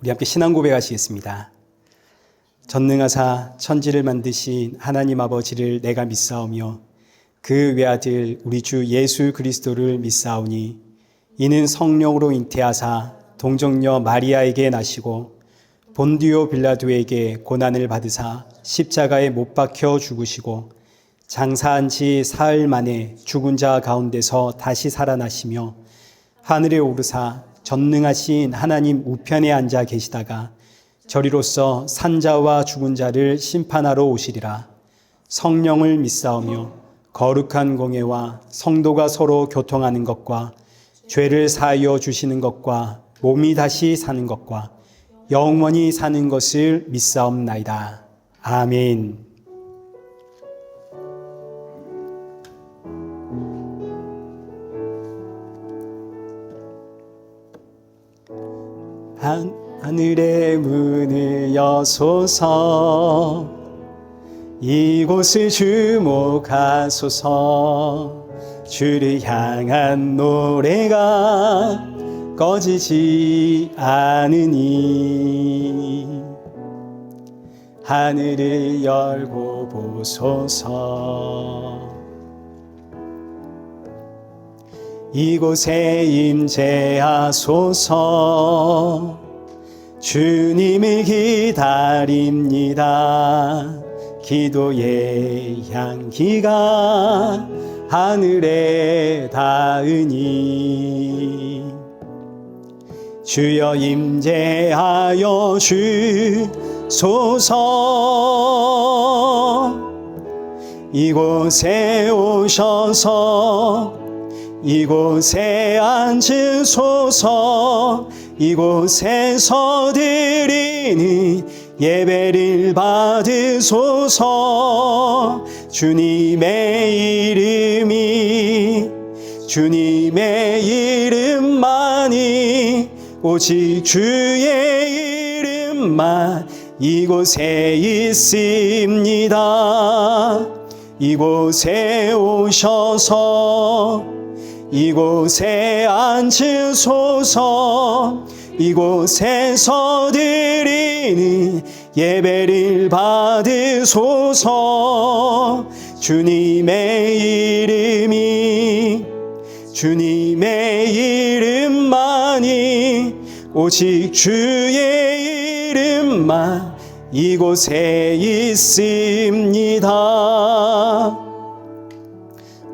우리 함께 신앙 고백하시겠습니다. 전능하사 천지를 만드신 하나님 아버지를 내가 믿사오며 그 외아들 우리 주 예수 그리스도를 믿사오니 이는 성령으로 잉태하사 동정녀 마리아에게 나시고 본디오 빌라도에게 고난을 받으사 십자가에 못 박혀 죽으시고 장사한 지 사흘 만에 죽은 자 가운데서 다시 살아나시며 하늘에 오르사 전능하신 하나님 우편에 앉아 계시다가 저리로서 산자와 죽은 자를 심판하러 오시리라. 성령을 믿사오며 거룩한 공예와 성도가 서로 교통하는 것과 죄를 사하여 주시는 것과 몸이 다시 사는 것과 영원히 사는 것을 믿사옵나이다. 아멘. 하늘의 문을 여소서 이곳을 주목하소서 주를 향한 노래가 꺼지지 않으니 하늘을 열고 보소서 이곳에 임재하소서 주님을 기다립니다. 기도의 향기가 하늘에 닿으니 주여 임재하여 주소서 이곳에 오셔서 이곳에 앉으소서 이곳에서 드리는 예배를 받으소서 주님의 이름만이 오직 주의 이름만 이곳에 있습니다. 이곳에 오셔서 이곳에 앉으소서 이곳에서 드리는 예배를 받으소서 주님의 이름만이 오직 주의 이름만 이곳에 있습니다.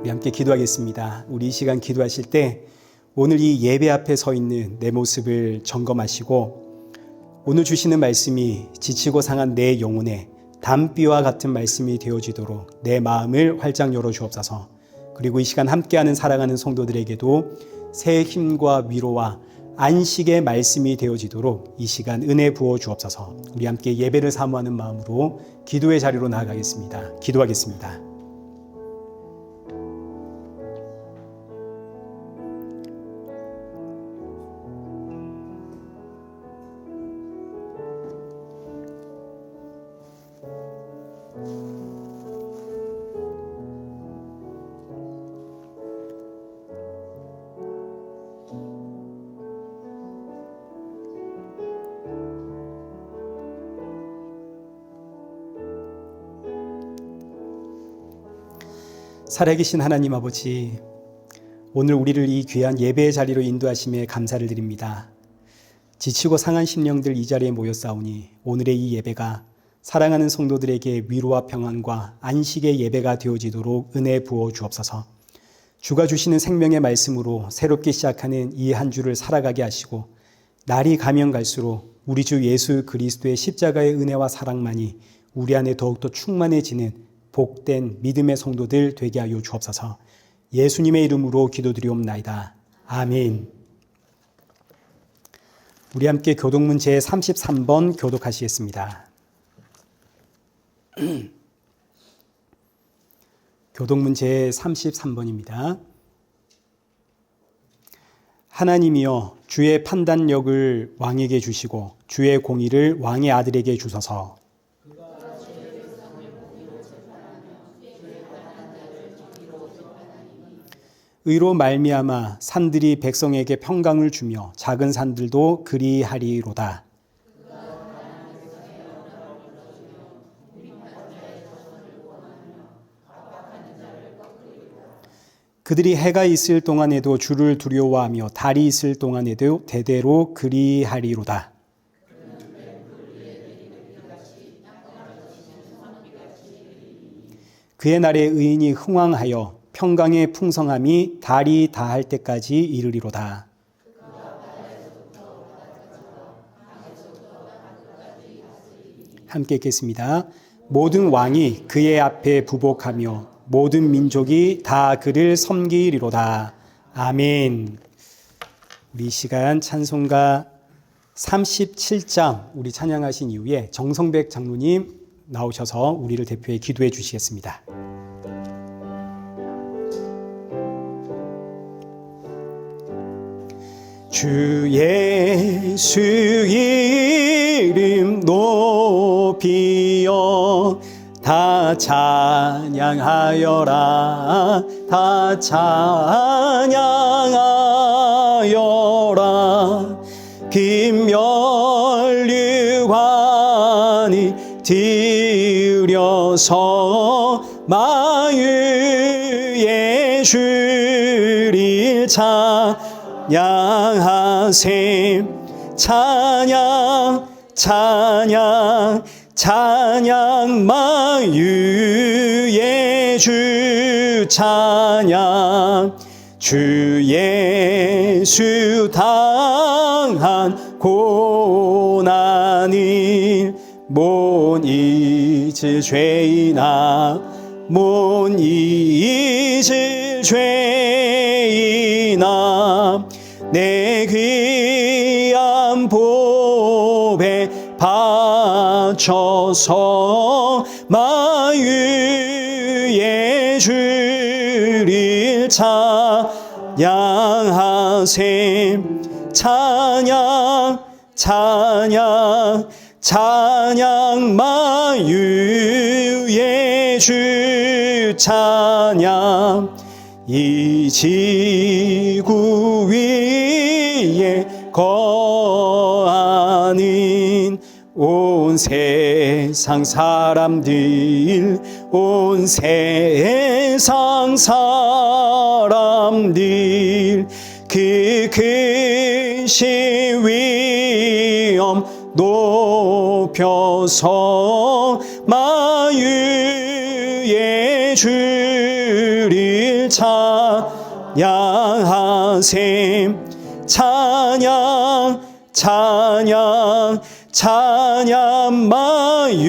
우리 함께 기도하겠습니다. 우리 이 시간 기도하실 때 오늘 이 예배 앞에 서 있는 내 모습을 점검하시고 오늘 주시는 말씀이 지치고 상한 내 영혼에 담비와 같은 말씀이 되어지도록 내 마음을 활짝 열어주옵소서. 그리고 이 시간 함께하는 사랑하는 성도들에게도 새 힘과 위로와 안식의 말씀이 되어지도록 이 시간 은혜 부어 주옵소서. 우리 함께 예배를 사모하는 마음으로 기도의 자리로 나아가겠습니다. 기도하겠습니다. 살아계신 하나님 아버지, 오늘 우리를 이 귀한 예배의 자리로 인도하심에 감사를 드립니다. 지치고 상한 심령들 이 자리에 모였사오니 오늘의 이 예배가 사랑하는 성도들에게 위로와 평안과 안식의 예배가 되어지도록 은혜 부어 주옵소서. 주가 주시는 생명의 말씀으로 새롭게 시작하는 이 한 주를 살아가게 하시고 날이 가면 갈수록 우리 주 예수 그리스도의 십자가의 은혜와 사랑만이 우리 안에 더욱더 충만해지는 복된 믿음의 성도들 되게 하여 주옵소서. 예수님의 이름으로 기도드리옵나이다. 아멘. 우리 함께 교독문 제33번 교독하시겠습니다. 교독문 제33번입니다. 하나님이여 주의 판단력을 왕에게 주시고 주의 공의를 왕의 아들에게 주소서. 의로 말미암아 산들이 백성에게 평강을 주며 작은 산들도 그리하리로다. 그들이 해가 있을 동안에도 주를 두려워하며 달이 있을 동안에도 대대로 그리하리로다. 그의 날에 의인이 흥왕하여 평강의 풍성함이 달이 다할 때까지 이르리로다. 함께 읽겠습니다. 모든 왕이 그의 앞에 부복하며 모든 민족이 다 그를 섬기리로다. 아멘. 우리 시간 찬송가 37장 우리 찬양하신 이후에 정성백 장로님 나오셔서 우리를 대표해 기도해 주시겠습니다. 주 예수 이름 높이어 다 찬양하여라. 다 찬양하여라. 김면류관이 드려서 마유의 주를 찬양하세. 찬양 찬양 찬양 마유의 주 찬양. 주 예수 당한 고난을 못 잊을 죄이나 못 잊을 죄이나 내 귀한 보배 바쳐서 마유의 주를 찬양하세. 찬양 찬양 찬양 마유의 주 찬양. 이 지구 위에 거하는 온 세상 사람들 온 세상 사람들 그 크신 위엄 높여서 마유의 주를 찬양하세. 찬양 찬양 찬양 마유의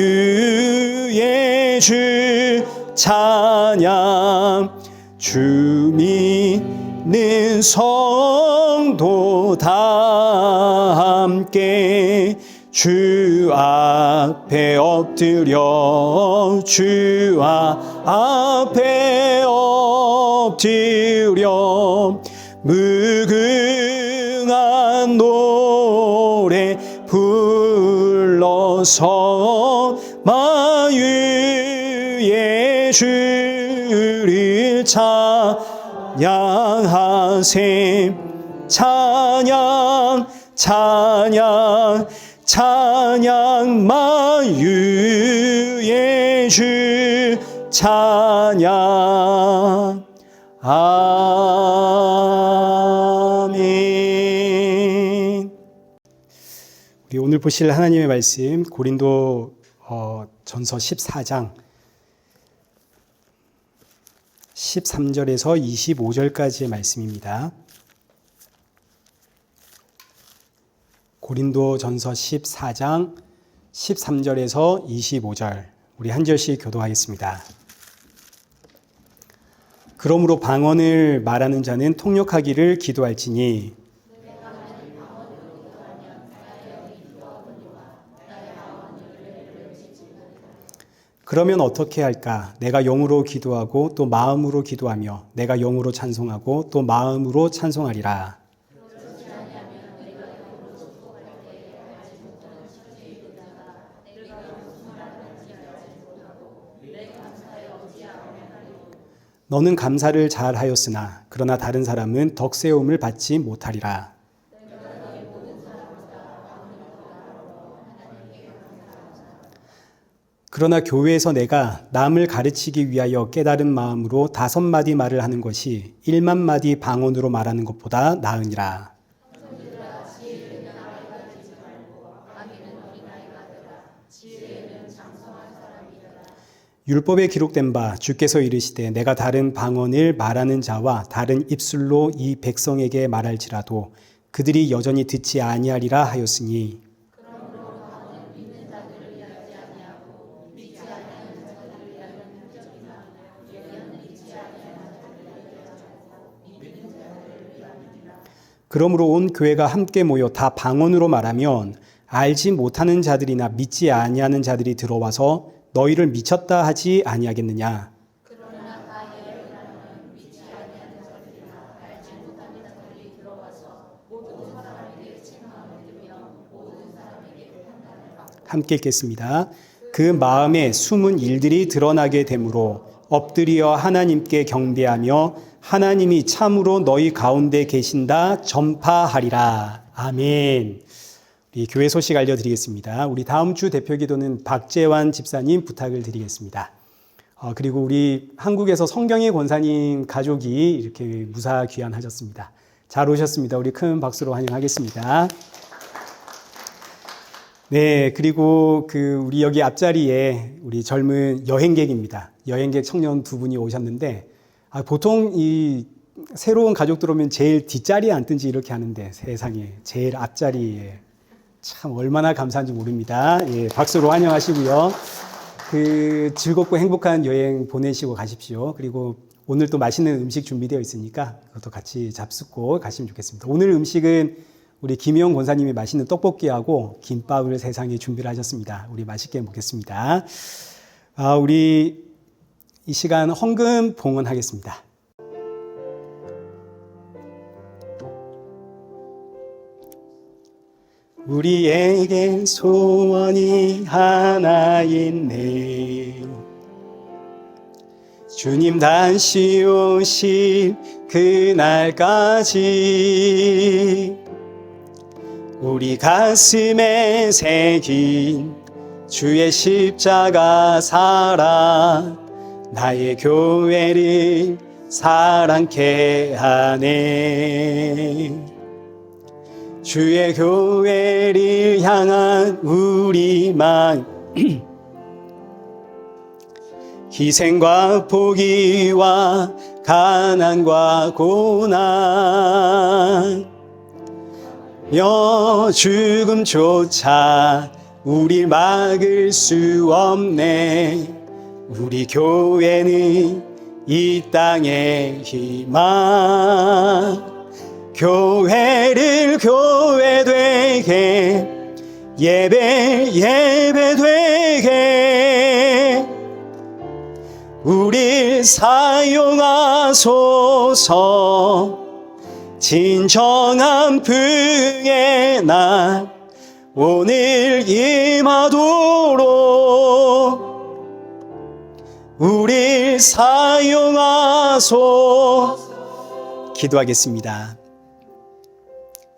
주 찬양. 주 믿는 성도 다 함께 주 앞에 엎드려 주 앞에 엎드려 무궁한 노래 불러서 마유의 주를 찬양하세. 찬양 찬양 찬양 마유의 주 찬양. 아멘. 우리 오늘 보실 하나님의 말씀 고린도 전서 14장 13절에서 25절까지의 말씀입니다. 고린도 전서 14장 13절에서 25절 우리 한 절씩 교도하겠습니다. 그러므로 방언을 말하는 자는 통역하기를 기도할지니 그러면 어떻게 할까? 내가 영으로 기도하고 또 마음으로 기도하며 내가 영으로 찬송하고 또 마음으로 찬송하리라. 너는 감사를 잘하였으나 그러나 다른 사람은 덕세움을 받지 못하리라. 그러나 교회에서 내가 남을 가르치기 위하여 깨달은 마음으로 5마디 말을 하는 것이 1만 마디 방언으로 말하는 것보다 나으니라. 율법에 기록된 바 주께서 이르시되 내가 다른 방언을 말하는 자와 다른 입술로 이 백성에게 말할지라도 그들이 여전히 듣지 아니하리라 하였으니 그러므로 온 교회가 함께 모여 다 방언으로 말하면 알지 못하는 자들이나 믿지 아니하는 자들이 들어와서 너희를 미쳤다 하지 아니하겠느냐. 그러나 다 예언하는 믿지 아니하는 자들이나 알지 못하는 자들이 들어와서 모든 사람에게 책망을 들으며 모든 사람에게 판단을 받고. 함께 읽겠습니다. 그 마음에 숨은 일들이 드러나게 되므로 엎드려 하나님께 경배하며 하나님이 참으로 너희 가운데 계신다 전파하리라. 아멘. 우리 교회 소식 알려드리겠습니다. 우리 다음 주 대표 기도는 박재환 집사님 부탁을 드리겠습니다. 그리고 우리 한국에서 성경의 권사님 가족이 이렇게 무사 귀환하셨습니다. 잘 오셨습니다. 우리 큰 박수로 환영하겠습니다. 네, 그리고 우리 여기 앞자리에 우리 젊은 여행객입니다. 여행객 청년 2분이 오셨는데, 보통 이 새로운 가족 들어오면 제일 뒷자리에 앉든지 이렇게 하는데 세상에 제일 앞자리에 참 얼마나 감사한지 모릅니다. 예, 박수로 환영하시고요. 즐겁고 행복한 여행 보내시고 가십시오. 그리고 오늘 또 맛있는 음식 준비되어 있으니까 그것도 같이 잡숫고 가시면 좋겠습니다. 오늘 음식은 우리 김희영 권사님이 맛있는 떡볶이하고 김밥을 세상에 준비를 하셨습니다. 우리 맛있게 먹겠습니다. 우리 이 시간 헌금 봉헌하겠습니다. 우리에겐 소원이 하나 있네. 주님 다시 오실 그날까지 우리 가슴에 새긴 주의 십자가 사랑 나의 교회를 사랑케 하네. 주의 교회를 향한 우리 마음 희생과 포기와 가난과 고난 죽음조차 우릴 막을 수 없네. 우리 교회는 이 땅의 희망 교회를 교회되게 예배되게 우릴 사용하소서. 진정한 부흥의 날 오늘 임하도록 우릴 사용하소서. 기도하겠습니다.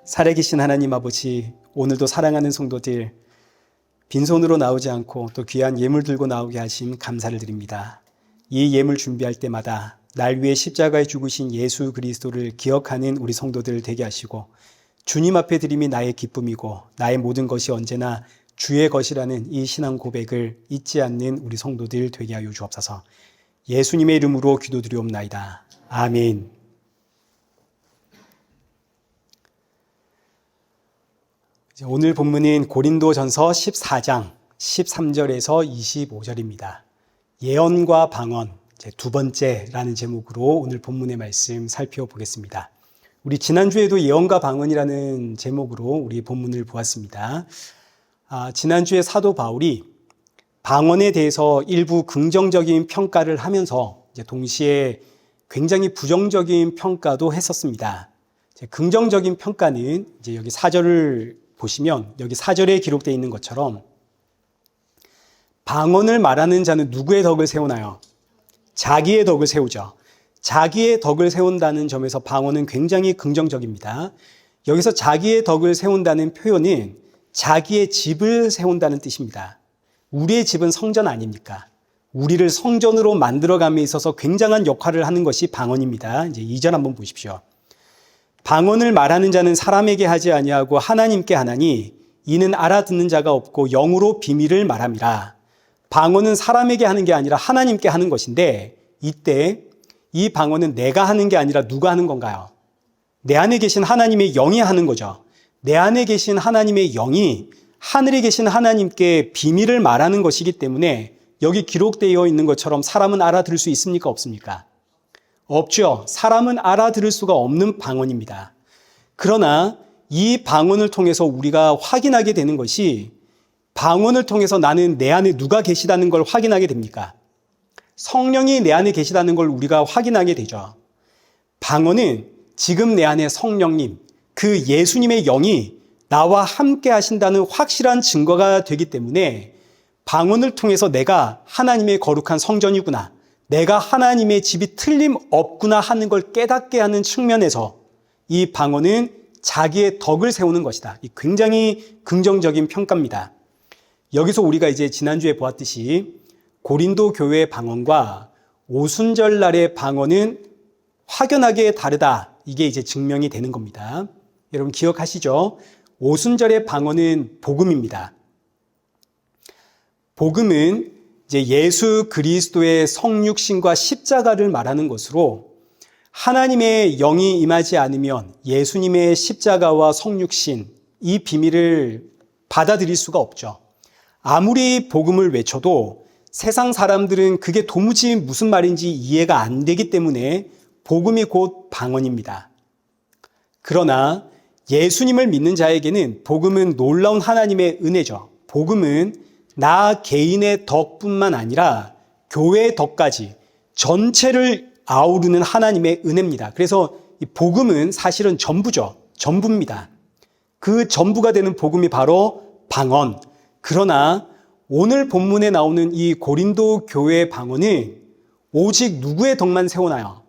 살아계신 하나님 아버지, 오늘도 사랑하는 성도들 빈손으로 나오지 않고 또 귀한 예물 들고 나오게 하심 감사를 드립니다. 이 예물 준비할 때마다 날 위해 십자가에 죽으신 예수 그리스도를 기억하는 우리 성도들 되게 하시고 주님 앞에 드림이 나의 기쁨이고 나의 모든 것이 언제나 주의 것이라는 이 신앙 고백을 잊지 않는 우리 성도들 되게 하여 주옵소서. 예수님의 이름으로 기도드리옵나이다. 아멘. 오늘 본문은 고린도전서 14장 13절에서 25절입니다. 예언과 방언 두 번째라는 제목으로 오늘 본문의 말씀 살펴보겠습니다. 우리 지난주에도 예언과 방언이라는 제목으로 우리 본문을 보았습니다. 지난주에 사도 바울이 방언에 대해서 일부 긍정적인 평가를 하면서 동시에 굉장히 부정적인 평가도 했었습니다. 긍정적인 평가는 여기 4절을 보시면 여기 4절에 기록되어 있는 것처럼 방언을 말하는 자는 누구의 덕을 세우나요? 자기의 덕을 세우죠. 자기의 덕을 세운다는 점에서 방언은 굉장히 긍정적입니다. 여기서 자기의 덕을 세운다는 표현은 자기의 집을 세운다는 뜻입니다. 우리의 집은 성전 아닙니까? 우리를 성전으로 만들어감에 있어서 굉장한 역할을 하는 것이 방언입니다. 이제 2절 한번 보십시오. 방언을 말하는 자는 사람에게 하지 아니하고 하나님께 하나니 이는 알아듣는 자가 없고 영으로 비밀을 말함이라. 방언은 사람에게 하는 게 아니라 하나님께 하는 것인데 이때 이 방언은 내가 하는 게 아니라 누가 하는 건가요? 내 안에 계신 하나님의 영이 하는 거죠. 내 안에 계신 하나님의 영이 하늘에 계신 하나님께 비밀을 말하는 것이기 때문에 여기 기록되어 있는 것처럼 사람은 알아들을 수 있습니까? 없습니까? 없죠. 사람은 알아들을 수가 없는 방언입니다. 그러나 이 방언을 통해서 우리가 확인하게 되는 것이 방언을 통해서 나는 내 안에 누가 계시다는 걸 확인하게 됩니까? 성령이 내 안에 계시다는 걸 우리가 확인하게 되죠. 방언은 지금 내 안에 성령님, 그 예수님의 영이 나와 함께 하신다는 확실한 증거가 되기 때문에 방언을 통해서 내가 하나님의 거룩한 성전이구나, 내가 하나님의 집이 틀림없구나 하는 걸 깨닫게 하는 측면에서 이 방언은 자기의 덕을 세우는 것이다. 이 굉장히 긍정적인 평가입니다. 여기서 우리가 이제 지난주에 보았듯이 고린도 교회의 방언과 오순절날의 방언은 확연하게 다르다. 이게 이제 증명이 되는 겁니다. 여러분 기억하시죠? 오순절의 방언은 복음입니다. 복음은 이제 예수 그리스도의 성육신과 십자가를 말하는 것으로 하나님의 영이 임하지 않으면 예수님의 십자가와 성육신, 이 비밀을 받아들일 수가 없죠. 아무리 복음을 외쳐도 세상 사람들은 그게 도무지 무슨 말인지 이해가 안 되기 때문에 복음이 곧 방언입니다. 그러나 예수님을 믿는 자에게는 복음은 놀라운 하나님의 은혜죠. 복음은 나 개인의 덕뿐만 아니라 교회의 덕까지 전체를 아우르는 하나님의 은혜입니다. 그래서 이 복음은 사실은 전부죠. 전부입니다. 그 전부가 되는 복음이 바로 방언. 그러나 오늘 본문에 나오는 이 고린도 교회의 방언은 오직 누구의 덕만 세우나요?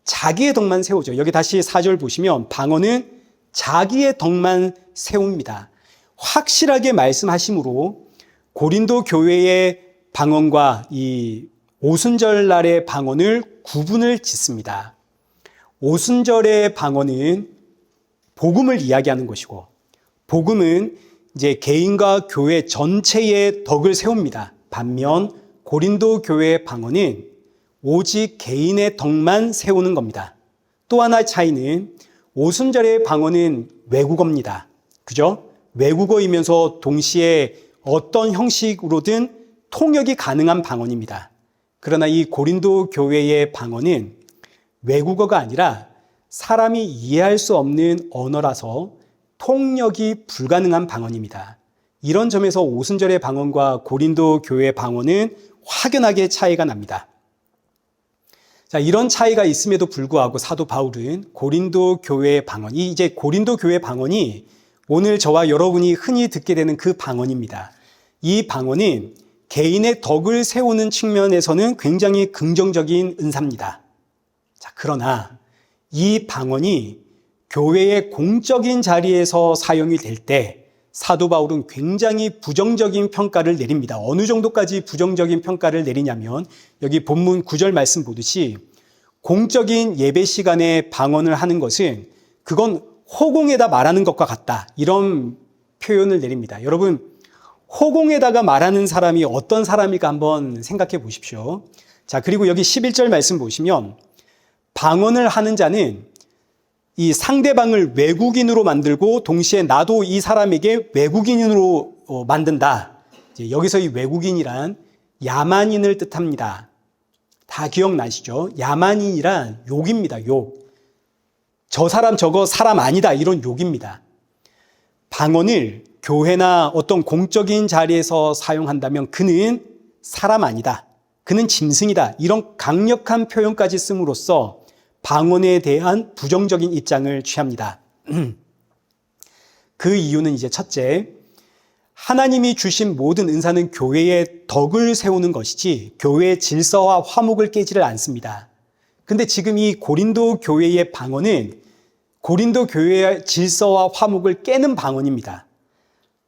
자기의 덕만 세우죠. 여기 다시 4절 보시면 방언은 자기의 덕만 세웁니다. 확실하게 말씀하심으로 고린도 교회의 방언과 이 오순절 날의 방언을 구분을 짓습니다. 오순절의 방언은 복음을 이야기하는 것이고, 복음은 이제 개인과 교회 전체의 덕을 세웁니다. 반면 고린도 교회의 방언은 오직 개인의 덕만 세우는 겁니다. 또 하나의 차이는 오순절의 방언은 외국어입니다. 그죠? 외국어이면서 동시에 어떤 형식으로든 통역이 가능한 방언입니다. 그러나 이 고린도 교회의 방언은 외국어가 아니라 사람이 이해할 수 없는 언어라서 통역이 불가능한 방언입니다. 이런 점에서 오순절의 방언과 고린도 교회의 방언은 확연하게 차이가 납니다. 자, 이런 차이가 있음에도 불구하고 사도 바울은 고린도 교회의 방언, 이제 고린도 교회 방언이 오늘 저와 여러분이 흔히 듣게 되는 그 방언입니다. 이 방언은 개인의 덕을 세우는 측면에서는 굉장히 긍정적인 은사입니다. 자, 그러나 이 방언이 교회의 공적인 자리에서 사용이 될 때 사도 바울은 굉장히 부정적인 평가를 내립니다. 어느 정도까지 부정적인 평가를 내리냐면 여기 본문 9절 말씀 보듯이 공적인 예배 시간에 방언을 하는 것은 그건 호공에다 말하는 것과 같다. 이런 표현을 내립니다. 여러분, 호공에다가 말하는 사람이 어떤 사람일까 한번 생각해 보십시오. 자, 그리고 여기 11절 말씀 보시면 방언을 하는 자는 이 상대방을 외국인으로 만들고 동시에 나도 이 사람에게 외국인으로 만든다. 여기서 이 외국인이란 야만인을 뜻합니다. 다 기억나시죠? 야만인이란 욕입니다. 욕. 저 사람 저거 사람 아니다. 이런 욕입니다. 방언을 교회나 어떤 공적인 자리에서 사용한다면 그는 사람 아니다. 그는 짐승이다. 이런 강력한 표현까지 씀으로써 방언에 대한 부정적인 입장을 취합니다. 그 이유는 이제 첫째, 하나님이 주신 모든 은사는 교회의 덕을 세우는 것이지 교회의 질서와 화목을 깨지를 않습니다. 근데 지금 이 고린도 교회의 방언은 고린도 교회의 질서와 화목을 깨는 방언입니다.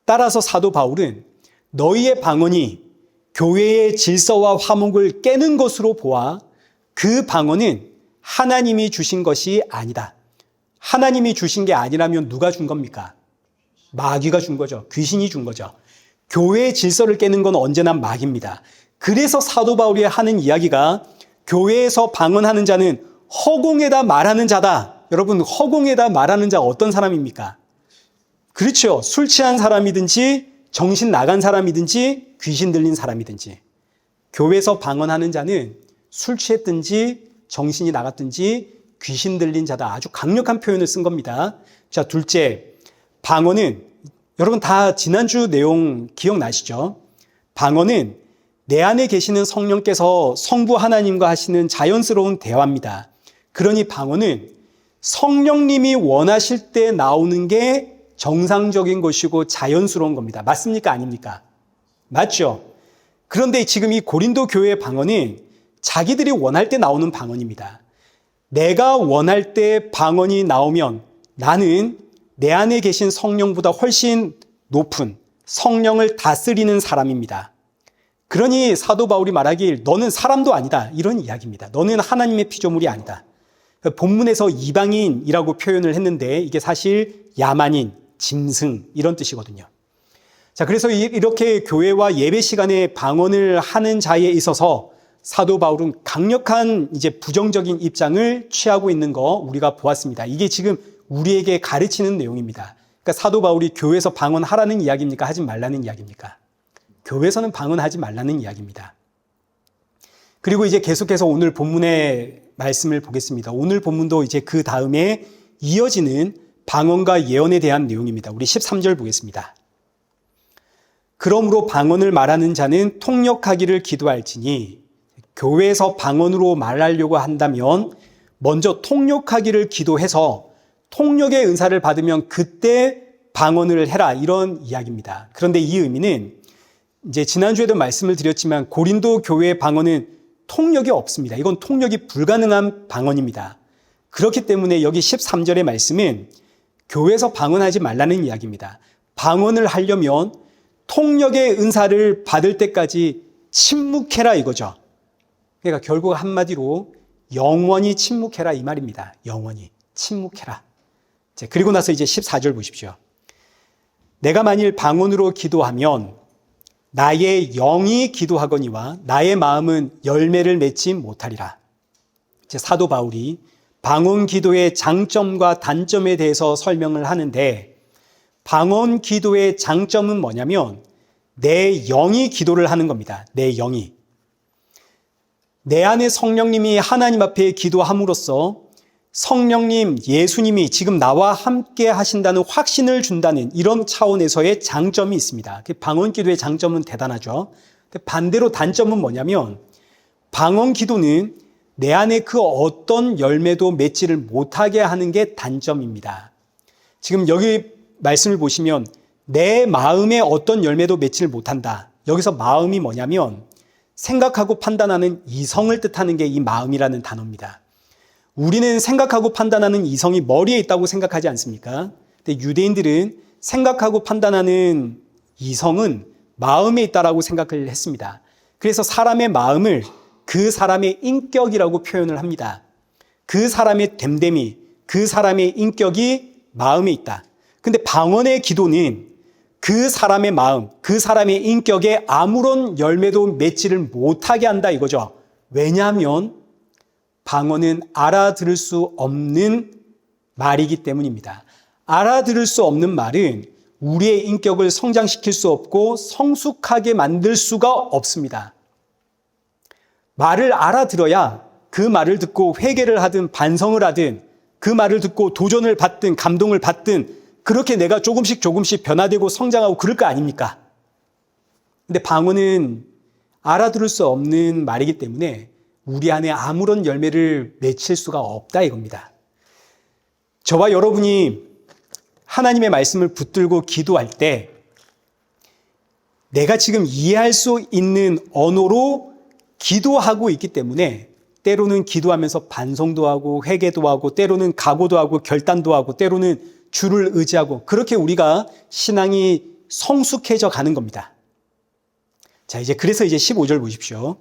따라서 사도 바울은 너희의 방언이 교회의 질서와 화목을 깨는 것으로 보아 그 방언은 하나님이 주신 것이 아니다. 하나님이 주신 게 아니라면 누가 준 겁니까? 마귀가 준 거죠. 귀신이 준 거죠. 교회의 질서를 깨는 건 언제나 마귀입니다. 그래서 사도 바울이 하는 이야기가 교회에서 방언하는 자는 허공에다 말하는 자다. 여러분, 허공에다 말하는 자가 어떤 사람입니까? 그렇죠. 술 취한 사람이든지 정신 나간 사람이든지 귀신 들린 사람이든지. 교회에서 방언하는 자는 술 취했든지 정신이 나갔든지 귀신 들린 자다. 아주 강력한 표현을 쓴 겁니다. 자, 둘째, 방언은 여러분 다 지난주 내용 기억나시죠? 방언은 내 안에 계시는 성령께서 성부 하나님과 하시는 자연스러운 대화입니다. 그러니 방언은 성령님이 원하실 때 나오는 게 정상적인 것이고 자연스러운 겁니다. 맞습니까? 아닙니까? 맞죠? 그런데 지금 이 고린도 교회의 방언은 자기들이 원할 때 나오는 방언입니다. 내가 원할 때 방언이 나오면 나는 내 안에 계신 성령보다 훨씬 높은 성령을 다스리는 사람입니다. 그러니 사도 바울이 말하길 너는 사람도 아니다. 이런 이야기입니다. 너는 하나님의 피조물이 아니다. 본문에서 이방인이라고 표현을 했는데 이게 사실 야만인, 짐승 이런 뜻이거든요. 자, 그래서 이렇게 교회와 예배 시간에 방언을 하는 자에 있어서 사도 바울은 강력한 이제 부정적인 입장을 취하고 있는 거 우리가 보았습니다. 이게 지금 우리에게 가르치는 내용입니다. 그러니까 사도 바울이 교회에서 방언하라는 이야기입니까? 하지 말라는 이야기입니까? 교회에서는 방언하지 말라는 이야기입니다. 그리고 이제 계속해서 오늘 본문의 말씀을 보겠습니다. 오늘 본문도 이제 그 다음에 이어지는 방언과 예언에 대한 내용입니다. 우리 13절 보겠습니다. 그러므로 방언을 말하는 자는 통역하기를 기도할지니 교회에서 방언으로 말하려고 한다면 먼저 통역하기를 기도해서 통역의 은사를 받으면 그때 방언을 해라 이런 이야기입니다. 그런데 이 의미는 이제 지난주에도 말씀을 드렸지만 고린도 교회의 방언은 통역이 없습니다. 이건 통역이 불가능한 방언입니다. 그렇기 때문에 여기 13절의 말씀은 교회에서 방언하지 말라는 이야기입니다. 방언을 하려면 통역의 은사를 받을 때까지 침묵해라 이거죠. 그러니까 결국 한마디로 영원히 침묵해라 이 말입니다. 영원히 침묵해라. 그리고 나서 이제 14절 보십시오. 내가 만일 방언으로 기도하면 나의 영이 기도하거니와 나의 마음은 열매를 맺지 못하리라. 이제 사도 바울이 방언 기도의 장점과 단점에 대해서 설명을 하는데 방언 기도의 장점은 뭐냐면 내 영이 기도를 하는 겁니다. 내 영이. 내 안에 성령님이 하나님 앞에 기도함으로써 성령님, 예수님이 지금 나와 함께 하신다는 확신을 준다는 이런 차원에서의 장점이 있습니다. 방언 기도의 장점은 대단하죠. 반대로 단점은 뭐냐면 방언 기도는 내 안에 그 어떤 열매도 맺지를 못하게 하는 게 단점입니다. 지금 여기 말씀을 보시면 내 마음에 어떤 열매도 맺지를 못한다. 여기서 마음이 뭐냐면 생각하고 판단하는 이성을 뜻하는 게 이 마음이라는 단어입니다. 우리는 생각하고 판단하는 이성이 머리에 있다고 생각하지 않습니까? 근데 유대인들은 생각하고 판단하는 이성은 마음에 있다라고 생각을 했습니다. 그래서 사람의 마음을 그 사람의 인격이라고 표현을 합니다. 그 사람의 됨됨이, 그 사람의 인격이 마음에 있다. 근데 방언의 기도는 그 사람의 마음, 그 사람의 인격에 아무런 열매도 맺지를 못하게 한다 이거죠. 왜냐하면 방언은 알아들을 수 없는 말이기 때문입니다. 알아들을 수 없는 말은 우리의 인격을 성장시킬 수 없고 성숙하게 만들 수가 없습니다. 말을 알아들어야 그 말을 듣고 회개를 하든 반성을 하든 그 말을 듣고 도전을 받든 감동을 받든 그렇게 내가 조금씩 변화되고 성장하고 그럴 거 아닙니까? 근데 방언은 알아들을 수 없는 말이기 때문에 우리 안에 아무런 열매를 맺힐 수가 없다 이겁니다. 저와 여러분이 하나님의 말씀을 붙들고 기도할 때 내가 지금 이해할 수 있는 언어로 기도하고 있기 때문에 때로는 기도하면서 반성도 하고 회개도 하고 때로는 각오도 하고 결단도 하고 때로는 주를 의지하고 그렇게 우리가 신앙이 성숙해져 가는 겁니다. 자, 그래서 15절 보십시오.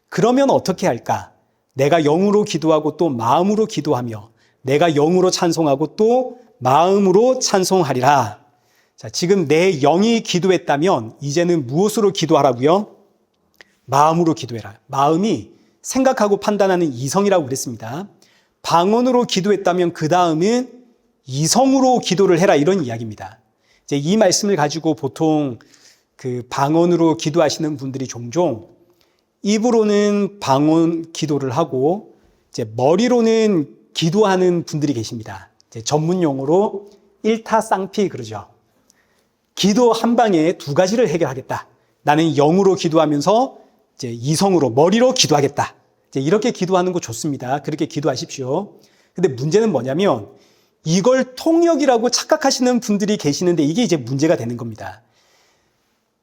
그러면 어떻게 할까? 내가 영으로 기도하고 또 마음으로 기도하며 내가 영으로 찬송하고 또 마음으로 찬송하리라. 자, 지금 내 영이 기도했다면 이제는 무엇으로 기도하라고요? 마음으로 기도해라. 마음이 생각하고 판단하는 이성이라고 그랬습니다. 방언으로 기도했다면 그 다음은 이성으로 기도를 해라, 이런 이야기입니다. 이제 이 말씀을 가지고 보통 그 방언으로 기도하시는 분들이 종종 입으로는 방언 기도를 하고 이제 머리로는 기도하는 분들이 계십니다. 이제 전문 용어로 일타쌍피 그러죠. 기도 한 방에 두 가지를 해결하겠다. 나는 영으로 기도하면서 이제 이성으로 머리로 기도하겠다. 이제 이렇게 기도하는 거 좋습니다. 그렇게 기도하십시오. 근데 문제는 뭐냐면 이걸 통역이라고 착각하시는 분들이 계시는데 이게 이제 문제가 되는 겁니다.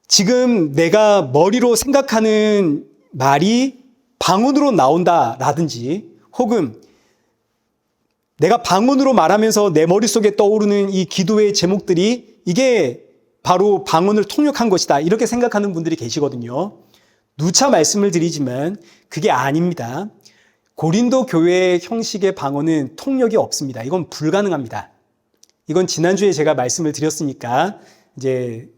지금 내가 머리로 생각하는 말이 방언으로 나온다라든지 혹은 내가 방언으로 말하면서 내 머릿속에 떠오르는 이 기도의 제목들이 이게 바로 방언을 통역한 것이다, 이렇게 생각하는 분들이 계시거든요. 누차 말씀을 드리지만 그게 아닙니다. 고린도 교회의 형식의 방언은 통역이 없습니다. 이건 불가능합니다. 이건 지난주에 제가 말씀을 드렸으니까 이제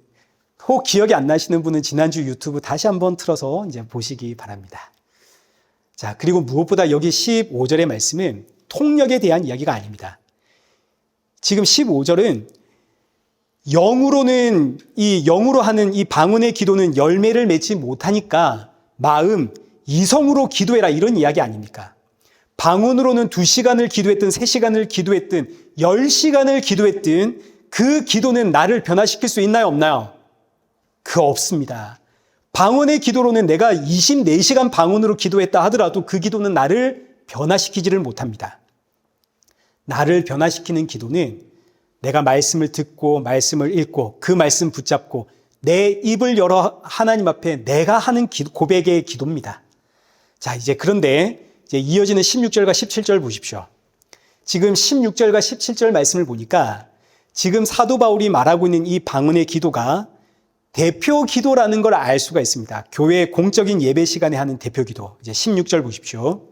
혹 기억이 안 나시는 분은 지난주 유튜브 다시 한번 틀어서 이제 보시기 바랍니다. 자, 그리고 무엇보다 여기 15절의 말씀은 통역에 대한 이야기가 아닙니다. 지금 15절은 영으로 하는 이 방언의 기도는 열매를 맺지 못하니까 마음, 이성으로 기도해라, 이런 이야기 아닙니까? 방언으로는 2시간을 기도했든 3시간을 기도했든 10시간을 기도했든 그 기도는 나를 변화시킬 수 있나요, 없나요? 그 없습니다. 방언의 기도로는 내가 24시간 방언으로 기도했다 하더라도 그 기도는 나를 변화시키지를 못합니다. 나를 변화시키는 기도는 내가 말씀을 듣고 말씀을 읽고 그 말씀 붙잡고 내 입을 열어 하나님 앞에 내가 하는 고백의 기도입니다. 자, 그런데 이어지는 16절과 17절 보십시오. 지금 16절과 17절 말씀을 보니까 지금 사도 바울이 말하고 있는 이 방언의 기도가 대표 기도라는 걸 알 수가 있습니다. 교회의 공적인 예배 시간에 하는 대표 기도. 16절 보십시오.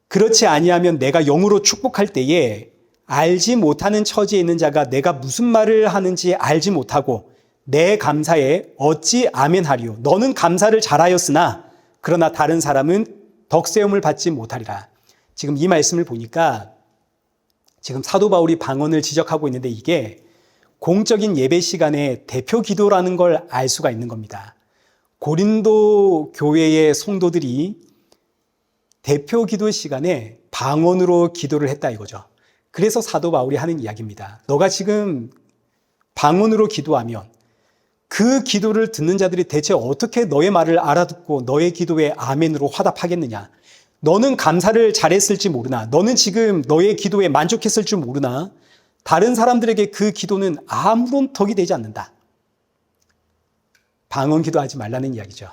그렇지 아니하면 내가 영으로 축복할 때에 알지 못하는 처지에 있는 자가 내가 무슨 말을 하는지 알지 못하고 내 감사에 어찌 아멘하리요. 너는 감사를 잘하였으나 그러나 다른 사람은 덕세움을 받지 못하리라. 지금 이 말씀을 보니까 지금 사도 바울이 방언을 지적하고 있는데 이게 공적인 예배 시간에 대표 기도라는 걸 알 수가 있는 겁니다. 고린도 교회의 성도들이 대표 기도 시간에 방언으로 기도를 했다 이거죠. 그래서 사도 바울이 하는 이야기입니다. 너가 지금 방언으로 기도하면 그 기도를 듣는 자들이 대체 어떻게 너의 말을 알아듣고 너의 기도에 아멘으로 화답하겠느냐? 너는 감사를 잘했을지 모르나, 너는 지금 너의 기도에 만족했을 줄 모르나, 다른 사람들에게 그 기도는 아무런 덕이 되지 않는다. 방언 기도하지 말라는 이야기죠.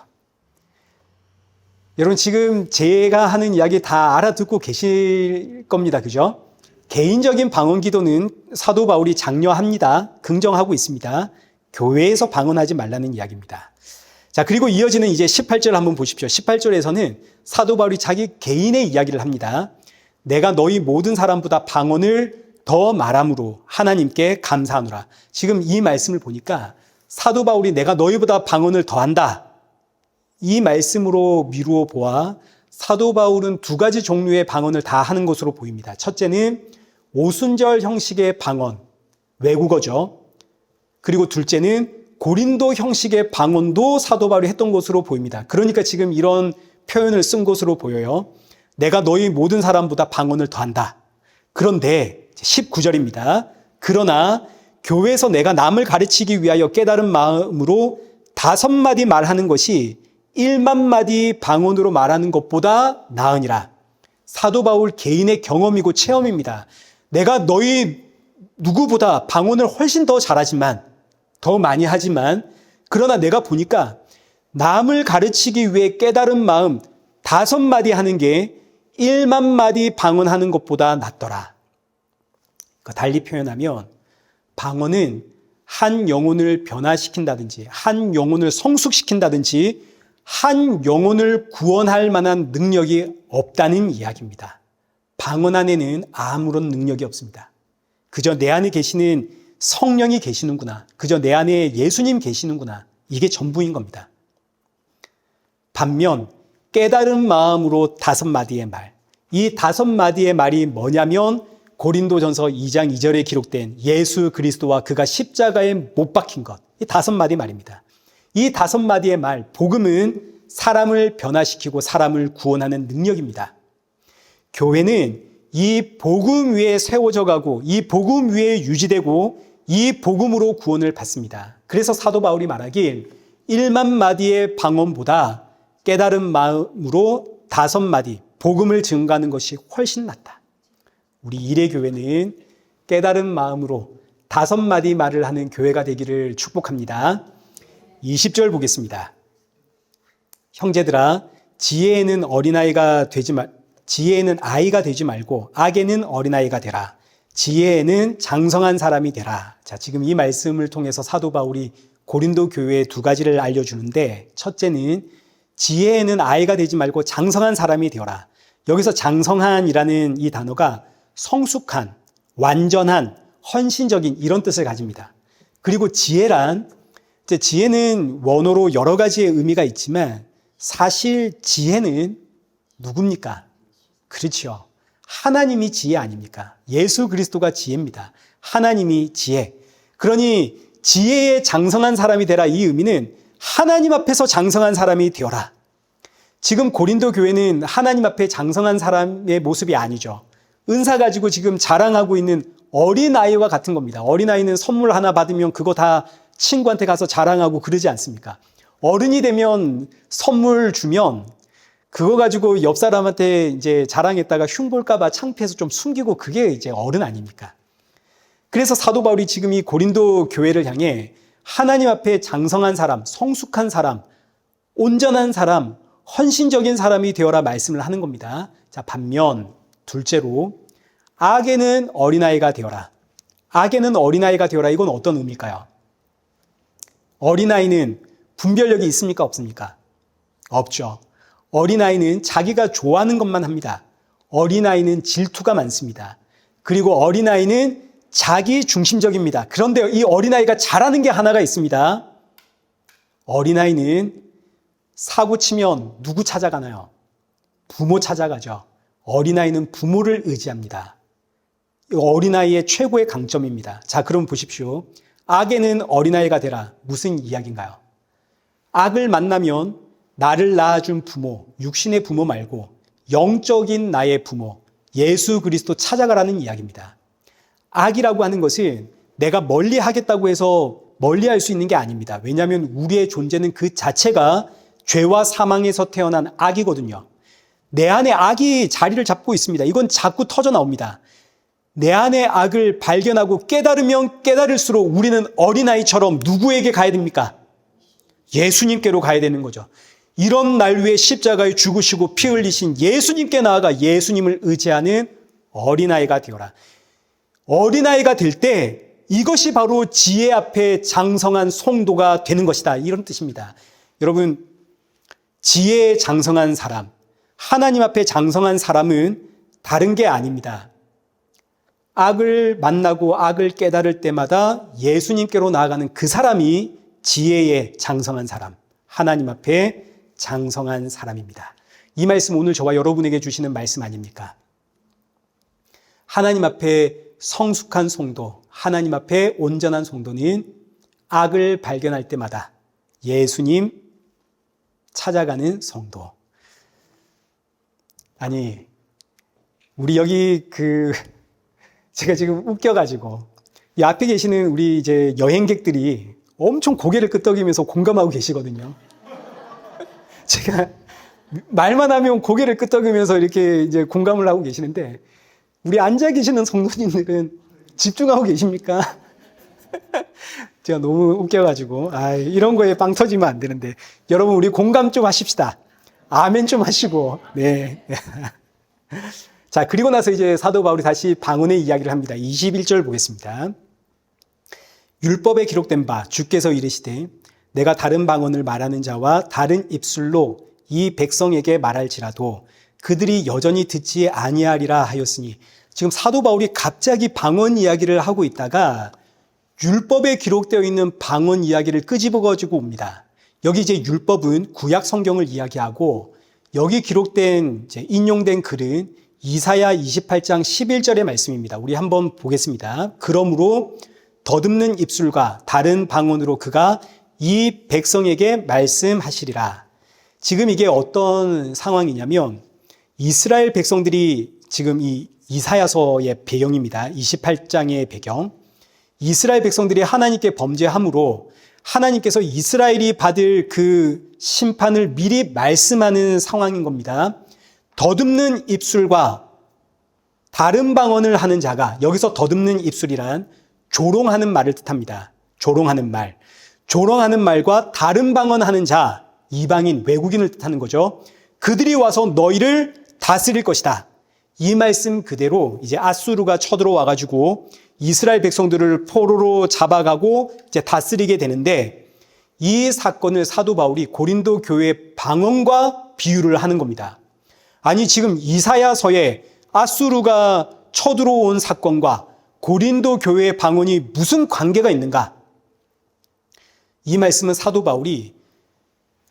여러분, 지금 제가 하는 이야기 다 알아듣고 계실 겁니다. 그죠? 개인적인 방언 기도는 사도 바울이 장려합니다. 긍정하고 있습니다. 교회에서 방언하지 말라는 이야기입니다. 자, 그리고 이어지는 18절 한번 보십시오. 18절에서는 사도 바울이 자기 개인의 이야기를 합니다. 내가 너희 모든 사람보다 방언을 더 말함으로 하나님께 감사하노라. 지금 이 말씀을 보니까 사도 바울이 내가 너희보다 방언을 더한다, 이 말씀으로 미루어 보아 사도 바울은 2가지 종류의 방언을 다 하는 것으로 보입니다. 첫째는 오순절 형식의 방언, 외국어죠. 그리고 둘째는 고린도 형식의 방언도 사도 바울이 했던 것으로 보입니다. 그러니까 지금 이런 표현을 쓴 것으로 보여요. 내가 너희 모든 사람보다 방언을 더한다. 그런데 19절입니다. 그러나 교회에서 내가 남을 가르치기 위하여 깨달은 마음으로 5마디 말하는 것이 1만 마디 방언으로 말하는 것보다 나으니라. 사도 바울 개인의 경험이고 체험입니다. 내가 너희 누구보다 방언을 훨씬 더 잘하지만, 더 많이 하지만, 그러나 내가 보니까 남을 가르치기 위해 깨달은 마음 5마디 하는 게 1만 마디 방언하는 것보다 낫더라. 달리 표현하면 방언은 한 영혼을 변화시킨다든지 한 영혼을 성숙시킨다든지 한 영혼을 구원할 만한 능력이 없다는 이야기입니다. 방언 안에는 아무런 능력이 없습니다. 그저 내 안에 계시는 성령이 계시는구나. 그저 내 안에 예수님 계시는구나. 이게 전부인 겁니다. 반면 깨달은 마음으로 5마디의 말. 이 5마디의 말이 뭐냐면 고린도전서 2장 2절에 기록된 예수 그리스도와 그가 십자가에 못 박힌 것. 이 5마디 말입니다. 이 5마디의 말, 복음은 사람을 변화시키고 사람을 구원하는 능력입니다. 교회는 이 복음 위에 세워져 가고 이 복음 위에 유지되고 이 복음으로 구원을 받습니다. 그래서 사도 바울이 말하길 1만 마디의 방언보다 깨달은 마음으로 5마디 복음을 증거하는 것이 훨씬 낫다. 우리 일회교회는 깨달은 마음으로 5마디 말을 하는 교회가 되기를 축복합니다. 20절 보겠습니다. 형제들아, 지혜에는 아이가 되지 말고 악에는 어린아이가 되라. 지혜에는 장성한 사람이 되라. 자, 지금 이 말씀을 통해서 사도 바울이 고린도 교회에 2가지를 알려주는데, 첫째는 지혜에는 아이가 되지 말고 장성한 사람이 되어라. 여기서 장성한이라는 이 단어가 성숙한, 완전한, 헌신적인 이런 뜻을 가집니다. 그리고 지혜는 원어로 여러 가지의 의미가 있지만 사실 지혜는 누굽니까? 그렇죠. 하나님이 지혜 아닙니까? 예수 그리스도가 지혜입니다. 하나님이 지혜. 그러니 지혜에 장성한 사람이 되라, 이 의미는 하나님 앞에서 장성한 사람이 되어라. 지금 고린도 교회는 하나님 앞에 장성한 사람의 모습이 아니죠. 은사 가지고 지금 자랑하고 있는 어린아이와 같은 겁니다. 어린아이는 선물 하나 받으면 그거 다 친구한테 가서 자랑하고 그러지 않습니까? 어른이 되면 선물 주면 그거 가지고 옆 사람한테 이제 자랑했다가 흉볼까봐 창피해서 좀 숨기고, 그게 이제 어른 아닙니까? 그래서 사도 바울이 지금 이 고린도 교회를 향해 하나님 앞에 장성한 사람, 성숙한 사람, 온전한 사람, 헌신적인 사람이 되어라 말씀을 하는 겁니다. 자, 반면 둘째로 악에는 어린아이가 되어라. 악에는 어린아이가 되어라. 이건 어떤 의미일까요? 어린아이는 분별력이 있습니까? 없습니까? 없죠. 어린아이는 자기가 좋아하는 것만 합니다. 어린아이는 질투가 많습니다. 그리고 어린아이는 자기 중심적입니다. 그런데 이 어린아이가 잘하는 게 하나가 있습니다. 어린아이는 사고 치면 누구 찾아가나요? 부모 찾아가죠. 어린아이는 부모를 의지합니다. 어린아이의 최고의 강점입니다. 자, 그럼 보십시오. 악에는 어린아이가 되라. 무슨 이야기인가요? 악을 만나면 나를 낳아준 부모, 육신의 부모 말고 영적인 나의 부모, 예수 그리스도 찾아가라는 이야기입니다. 악이라고 하는 것은 내가 멀리 하겠다고 해서 멀리 할 수 있는 게 아닙니다. 왜냐하면 우리의 존재는 그 자체가 죄와 사망에서 태어난 악이거든요. 내 안에 악이 자리를 잡고 있습니다. 이건 자꾸 터져 나옵니다. 내 안에 악을 발견하고 깨달으면 깨달을수록 우리는 어린아이처럼 누구에게 가야 됩니까? 예수님께로 가야 되는 거죠. 이런 날 위에 십자가에 죽으시고 피 흘리신 예수님께 나아가 예수님을 의지하는 어린아이가 되어라. 어린아이가 될 때 이것이 바로 지혜 앞에 장성한 성도가 되는 것이다. 이런 뜻입니다. 여러분, 지혜에 장성한 사람, 하나님 앞에 장성한 사람은 다른 게 아닙니다. 악을 만나고 악을 깨달을 때마다 예수님께로 나아가는 그 사람이 지혜에 장성한 사람, 하나님 앞에 장성한 사람입니다. 이 말씀 오늘 저와 여러분에게 주시는 말씀 아닙니까? 하나님 앞에 성숙한 성도, 하나님 앞에 온전한 성도는 악을 발견할 때마다 예수님 찾아가는 성도. 아니, 우리 여기 제가 지금 웃겨가지고 이 앞에 계시는 우리 이제 여행객들이 엄청 고개를 끄덕이면서 공감하고 계시거든요. 제가 말만 하면 고개를 끄덕이면서 이렇게 이제 공감을 하고 계시는데, 우리 앉아 계시는 성도님들은 집중하고 계십니까? 제가 너무 웃겨가지고, 이런 거에 빵 터지면 안 되는데, 여러분, 우리 공감 좀 하십시다. 아멘 좀 하시고, 네. 자, 그리고 나서 이제 사도 바울이 다시 방언의 이야기를 합니다. 21절 보겠습니다. 율법에 기록된 바 주께서 이르시되 내가 다른 방언을 말하는 자와 다른 입술로 이 백성에게 말할지라도 그들이 여전히 듣지 아니하리라 하였으니, 지금 사도 바울이 갑자기 방언 이야기를 하고 있다가 율법에 기록되어 있는 방언 이야기를 끄집어 가지고 옵니다. 여기 이제 율법은 구약 성경을 이야기하고, 여기 기록된 인용된 글은 이사야 28장 11절의 말씀입니다. 우리 한번 보겠습니다. 그러므로 더듬는 입술과 다른 방언으로 그가 이 백성에게 말씀하시리라. 지금 이게 어떤 상황이냐면, 이스라엘 백성들이 지금 이 이사야서의 배경입니다. 28장의 배경. 이스라엘 백성들이 하나님께 범죄함으로 하나님께서 이스라엘이 받을 그 심판을 미리 말씀하는 상황인 겁니다. 더듬는 입술과 다른 방언을 하는 자가, 여기서 더듬는 입술이란 조롱하는 말을 뜻합니다. 조롱하는 말. 조롱하는 말과 다른 방언하는 자, 이방인, 외국인을 뜻하는 거죠. 그들이 와서 너희를 다스릴 것이다. 이 말씀 그대로 이제 아수르가 쳐들어와 가지고 이스라엘 백성들을 포로로 잡아가고 이제 다스리게 되는데, 이 사건을 사도 바울이 고린도 교회의 방언과 비유를 하는 겁니다. 아니, 지금 이사야서에 아수르가 쳐들어온 사건과 고린도 교회의 방언이 무슨 관계가 있는가? 이 말씀은 사도 바울이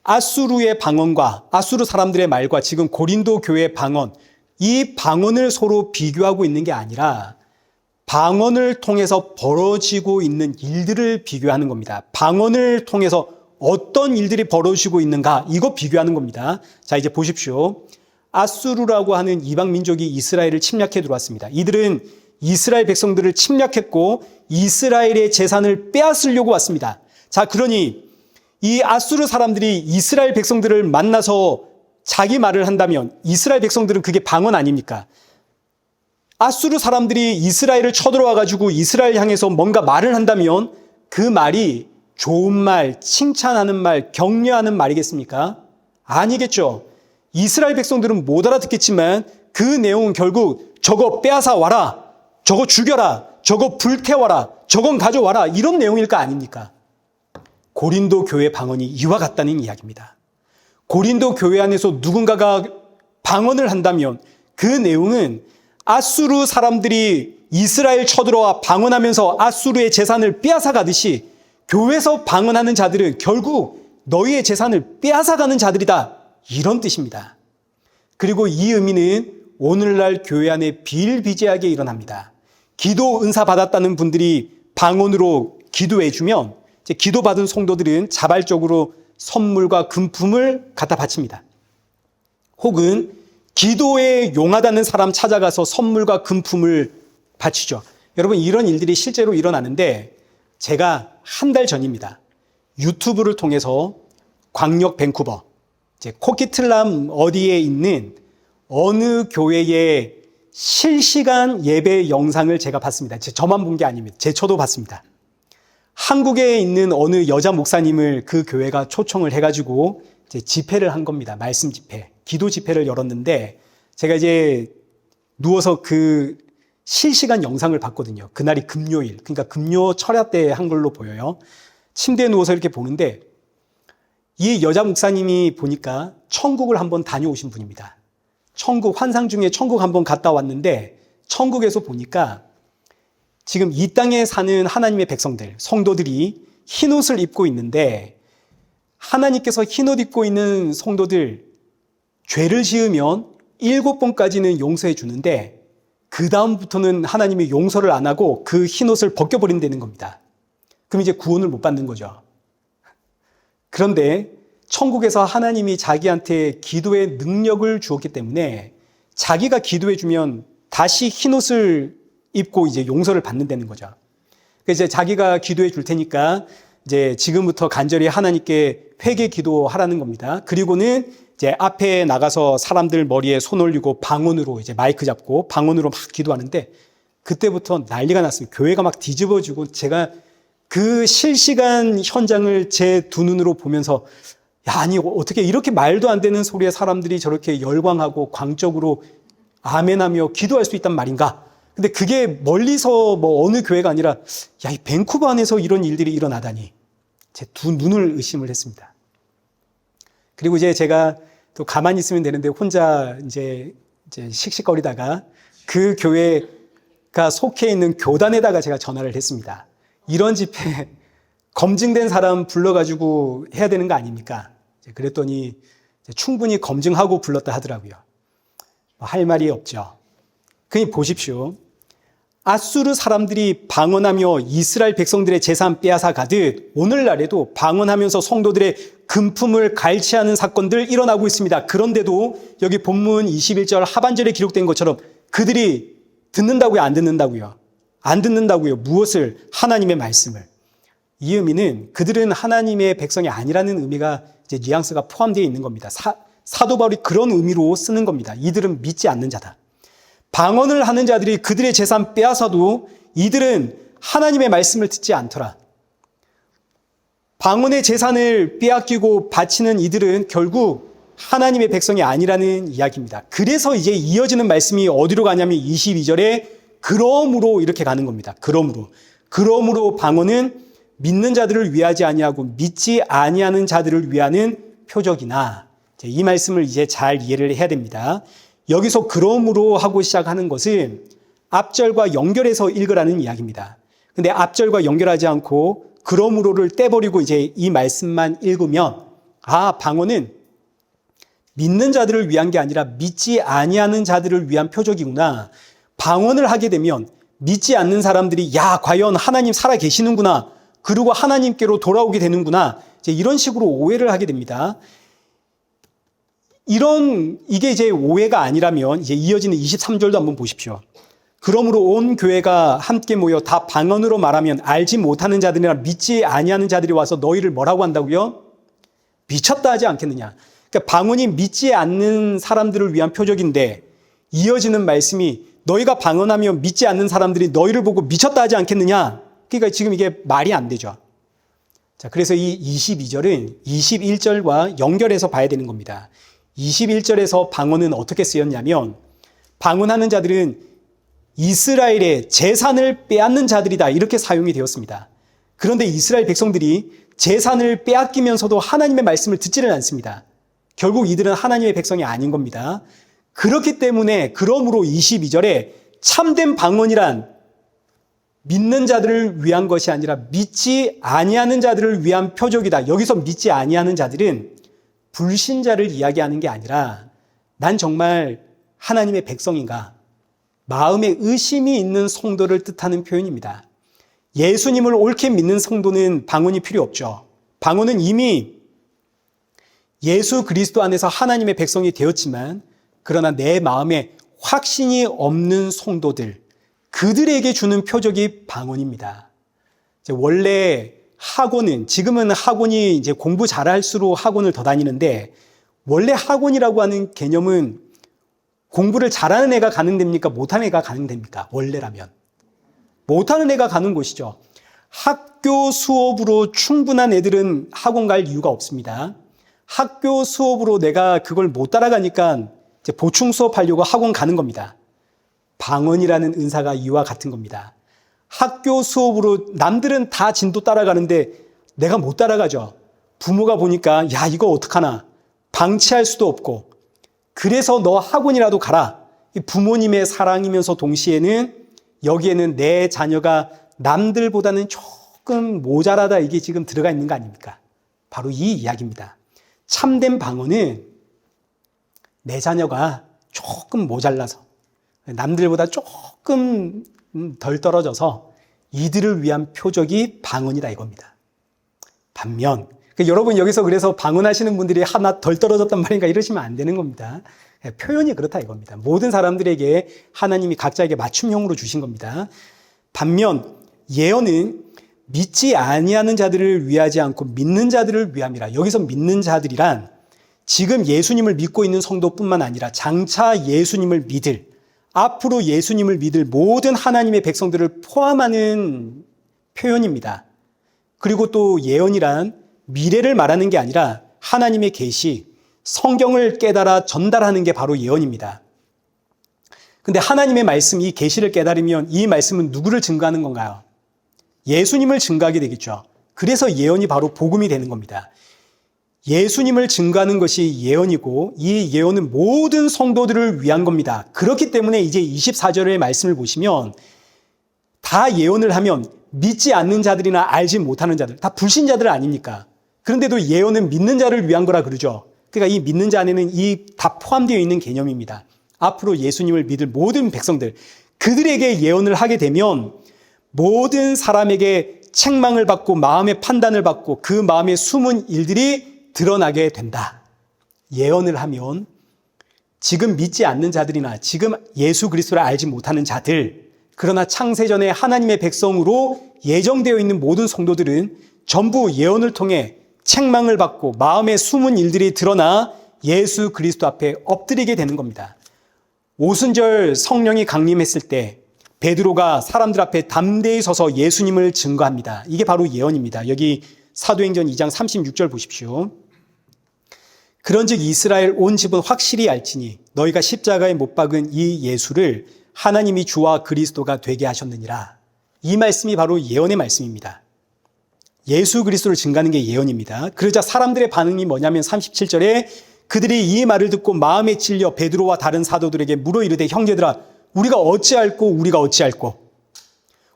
아수르의 방언과 아수르 사람들의 말과 지금 고린도 교회의 방언, 이 방언을 서로 비교하고 있는 게 아니라 방언을 통해서 벌어지고 있는 일들을 비교하는 겁니다. 방언을 통해서 어떤 일들이 벌어지고 있는가, 이거 비교하는 겁니다. 자, 이제 보십시오. 아수르라고 하는 이방 민족이 이스라엘을 침략해 들어왔습니다. 이들은 이스라엘 백성들을 침략했고 이스라엘의 재산을 빼앗으려고 왔습니다. 자, 그러니 이 아수르 사람들이 이스라엘 백성들을 만나서 자기 말을 한다면 이스라엘 백성들은 그게 방언 아닙니까? 아수르 사람들이 이스라엘을 쳐들어와 가지고 이스라엘 향해서 뭔가 말을 한다면 그 말이 좋은 말, 칭찬하는 말, 격려하는 말이겠습니까? 아니겠죠. 이스라엘 백성들은 못 알아듣겠지만 그 내용은 결국 저거 빼앗아 와라, 저거 죽여라, 저거 불태워라, 저건 가져와라, 이런 내용일 거 아닙니까? 고린도 교회 방언이 이와 같다는 이야기입니다. 고린도 교회 안에서 누군가가 방언을 한다면 그 내용은 아수르 사람들이 이스라엘 쳐들어와 방언하면서 아수르의 재산을 빼앗아 가듯이 교회에서 방언하는 자들은 결국 너희의 재산을 빼앗아 가는 자들이다, 이런 뜻입니다. 그리고 이 의미는 오늘날 교회 안에 비일비재하게 일어납니다. 기도 은사 받았다는 분들이 방언으로 기도해 주면 이제 기도받은 성도들은 자발적으로 선물과 금품을 갖다 바칩니다. 혹은 기도에 용하다는 사람 찾아가서 선물과 금품을 바치죠. 여러분, 이런 일들이 실제로 일어나는데, 제가 한 달 전입니다. 유튜브를 통해서 광역 밴쿠버, 이제 코키틀람 어디에 있는 어느 교회의 실시간 예배 영상을 제가 봤습니다. 저만 본 게 아닙니다. 저도 봤습니다. 한국에 있는 어느 여자 목사님을 그 교회가 초청을 해가지고 이제 집회를 한 겁니다. 말씀 집회, 기도 집회를 열었는데, 제가 이제 누워서 그 실시간 영상을 봤거든요. 그날이 금요일, 그러니까 금요 철야 때 한 걸로 보여요. 침대에 누워서 이렇게 보는데, 이 여자 목사님이 보니까 천국을 한번 다녀오신 분입니다. 천국, 환상 중에 천국 한번 갔다 왔는데, 천국에서 보니까 지금 이 땅에 사는 하나님의 백성들, 성도들이 흰옷을 입고 있는데, 하나님께서 흰옷 입고 있는 성도들 죄를 지으면 7번까지는 용서해 주는데 그 다음부터는 하나님이 용서를 안 하고 그 흰옷을 벗겨버린다는 겁니다. 그럼 이제 구원을 못 받는 거죠. 그런데 천국에서 하나님이 자기한테 기도의 능력을 주었기 때문에 자기가 기도해 주면 다시 흰옷을 입고 이제 용서를 받는다는 거죠. 그래서 이제 자기가 기도해 줄 테니까 이제 지금부터 간절히 하나님께 회개 기도하라는 겁니다. 그리고는 이제 앞에 나가서 사람들 머리에 손 올리고 방언으로 이제 마이크 잡고 방언으로 막 기도하는데, 그때부터 난리가 났습니다. 교회가 막 뒤집어지고, 제가 그 실시간 현장을 제 두 눈으로 보면서, 야, 아니 어떻게 이렇게 말도 안 되는 소리에 사람들이 저렇게 열광하고 광적으로 아멘하며 기도할 수 있단 말인가? 근데 그게 멀리서 뭐 어느 교회가 아니라 야, 이 밴쿠버 안에서 이런 일들이 일어나다니 제 두 눈을 의심을 했습니다. 그리고 이제 제가 또 가만히 있으면 되는데 혼자 이제 씩씩거리다가 그 교회가 속해 있는 교단에다가 제가 전화를 했습니다. 이런 집회 검증된 사람 불러가지고 해야 되는 거 아닙니까? 그랬더니 충분히 검증하고 불렀다 하더라고요. 할 말이 없죠. 그니 보십시오. 아수르 사람들이 방언하며 이스라엘 백성들의 재산 빼앗아 가듯 오늘날에도 방언하면서 성도들의 금품을 갈취하는 사건들 일어나고 있습니다. 그런데도 여기 본문 21절 하반절에 기록된 것처럼 그들이 듣는다고요? 안 듣는다고요? 안 듣는다고요. 무엇을? 하나님의 말씀을. 이 의미는 그들은 하나님의 백성이 아니라는 의미가 이제 뉘앙스가 포함되어 있는 겁니다. 사도 바울이 그런 의미로 쓰는 겁니다. 이들은 믿지 않는 자다. 방언을 하는 자들이 그들의 재산 빼앗아도 이들은 하나님의 말씀을 듣지 않더라. 방언의 재산을 빼앗기고 바치는 이들은 결국 하나님의 백성이 아니라는 이야기입니다. 그래서 이제 이어지는 말씀이 어디로 가냐면 22절에 그러므로 이렇게 가는 겁니다. 그러므로 방언은 믿는 자들을 위하지 아니하고 믿지 아니하는 자들을 위하는 표적이나 이 말씀을 이제 잘 이해를 해야 됩니다. 여기서 그러므로 하고 시작하는 것은 앞절과 연결해서 읽으라는 이야기입니다. 근데 앞절과 연결하지 않고 그러므로를 떼버리고 이제 이 말씀만 읽으면 방언은 믿는 자들을 위한 게 아니라 믿지 아니하는 자들을 위한 표적이구나. 방언을 하게 되면 믿지 않는 사람들이 야 과연 하나님 살아 계시는구나. 그리고 하나님께로 돌아오게 되는구나. 이제 이런 식으로 오해를 하게 됩니다. 이게 이제 오해가 아니라면 이제 이어지는 23절도 한번 보십시오. 그러므로 온 교회가 함께 모여 다 방언으로 말하면 알지 못하는 자들이나 믿지 아니하는 자들이 와서 너희를 뭐라고 한다고요? 미쳤다 하지 않겠느냐. 그러니까 방언이 믿지 않는 사람들을 위한 표적인데 이어지는 말씀이 너희가 방언하며 믿지 않는 사람들이 너희를 보고 미쳤다 하지 않겠느냐. 그러니까 지금 이게 말이 안 되죠. 자, 그래서 이 22절은 21절과 연결해서 봐야 되는 겁니다. 21절에서 방언은 어떻게 쓰였냐면 방언하는 자들은 이스라엘의 재산을 빼앗는 자들이다 이렇게 사용이 되었습니다. 그런데 이스라엘 백성들이 재산을 빼앗기면서도 하나님의 말씀을 듣지를 않습니다. 결국 이들은 하나님의 백성이 아닌 겁니다. 그렇기 때문에 그러므로 22절에 참된 방언이란 믿는 자들을 위한 것이 아니라 믿지 아니하는 자들을 위한 표적이다. 여기서 믿지 아니하는 자들은 불신자를 이야기하는 게 아니라 난 정말 하나님의 백성인가? 마음에 의심이 있는 성도를 뜻하는 표현입니다. 예수님을 옳게 믿는 성도는 방언이 필요 없죠. 방언은 이미 예수 그리스도 안에서 하나님의 백성이 되었지만 그러나 내 마음에 확신이 없는 성도들, 그들에게 주는 표적이 방언입니다. 원래 학원은 지금은 학원이 이제 공부 잘할수록 학원을 더 다니는데 원래 학원이라고 하는 개념은 공부를 잘하는 애가 가는 데입니까? 못하는 애가 가는 데입니까? 원래라면. 못하는 애가 가는 곳이죠. 학교 수업으로 충분한 애들은 학원 갈 이유가 없습니다. 학교 수업으로 내가 그걸 못 따라가니까 이제 보충 수업하려고 학원 가는 겁니다. 방언이라는 은사가 이와 같은 겁니다. 학교 수업으로 남들은 다 진도 따라가는데 내가 못 따라가죠. 부모가 보니까 야 이거 어떡하나 방치할 수도 없고 그래서 너 학원이라도 가라. 부모님의 사랑이면서 동시에는 여기에는 내 자녀가 남들보다는 조금 모자라다 이게 지금 들어가 있는 거 아닙니까? 바로 이 이야기입니다. 참된 방언은 내 자녀가 조금 모자라서 남들보다 조금 덜 떨어져서 이들을 위한 표적이 방언이다 이겁니다. 반면 여러분 여기서 그래서 방언하시는 분들이 하나 덜 떨어졌단 말인가 이러시면 안 되는 겁니다. 표현이 그렇다 이겁니다. 모든 사람들에게 하나님이 각자에게 맞춤형으로 주신 겁니다. 반면 예언은 믿지 아니하는 자들을 위하지 않고 믿는 자들을 위함이라. 여기서 믿는 자들이란 지금 예수님을 믿고 있는 성도뿐만 아니라 장차 예수님을 믿을 앞으로 예수님을 믿을 모든 하나님의 백성들을 포함하는 표현입니다. 그리고 또 예언이란 미래를 말하는 게 아니라 하나님의 계시, 성경을 깨달아 전달하는 게 바로 예언입니다. 근데 하나님의 말씀, 이 계시를 깨달으면 이 말씀은 누구를 증거하는 건가요? 예수님을 증거하게 되겠죠. 그래서 예언이 바로 복음이 되는 겁니다. 예수님을 증거하는 것이 예언이고 이 예언은 모든 성도들을 위한 겁니다. 그렇기 때문에 이제 24절의 말씀을 보시면 다 예언을 하면 믿지 않는 자들이나 알지 못하는 자들, 다 불신자들 아닙니까? 그런데도 예언은 믿는 자를 위한 거라 그러죠. 그러니까 이 믿는 자 안에는 이 다 포함되어 있는 개념입니다. 앞으로 예수님을 믿을 모든 백성들, 그들에게 예언을 하게 되면 모든 사람에게 책망을 받고 마음의 판단을 받고 그 마음에 숨은 일들이 드러나게 된다. 예언을 하면 지금 믿지 않는 자들이나 지금 예수 그리스도를 알지 못하는 자들, 그러나 창세전에 하나님의 백성으로 예정되어 있는 모든 성도들은 전부 예언을 통해 책망을 받고 마음에 숨은 일들이 드러나 예수 그리스도 앞에 엎드리게 되는 겁니다. 오순절 성령이 강림했을 때 베드로가 사람들 앞에 담대히 서서 예수님을 증거합니다. 이게 바로 예언입니다. 여기 사도행전 2장 36절 보십시오. 그런즉 이스라엘 온 집은 확실히 알지니 너희가 십자가에 못 박은 이 예수를 하나님이 주와 그리스도가 되게 하셨느니라. 이 말씀이 바로 예언의 말씀입니다. 예수 그리스도를 증거하는 게 예언입니다. 그러자 사람들의 반응이 뭐냐면 37절에 그들이 이 말을 듣고 마음에 찔려 베드로와 다른 사도들에게 물어 이르되 형제들아 우리가 어찌할꼬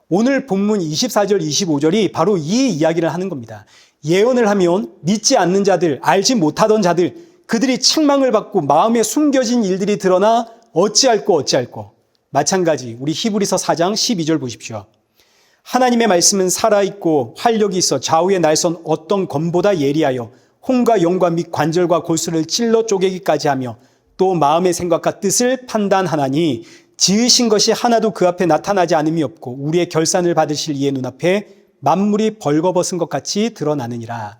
오늘 본문 24절 25절이 바로 이 이야기를 하는 겁니다. 예언을 하면 믿지 않는 자들, 알지 못하던 자들, 그들이 책망을 받고 마음에 숨겨진 일들이 드러나 어찌할꼬 마찬가지 우리 히브리서 4장 12절 보십시오. 하나님의 말씀은 살아있고 활력이 있어 좌우의 날선 어떤 검보다 예리하여 혼과 영과 및 관절과 골수를 찔러 쪼개기까지 하며 또 마음의 생각과 뜻을 판단하나니 지으신 것이 하나도 그 앞에 나타나지 않음이 없고 우리의 결산을 받으실 이의 눈앞에 만물이 벌거벗은 것 같이 드러나느니라.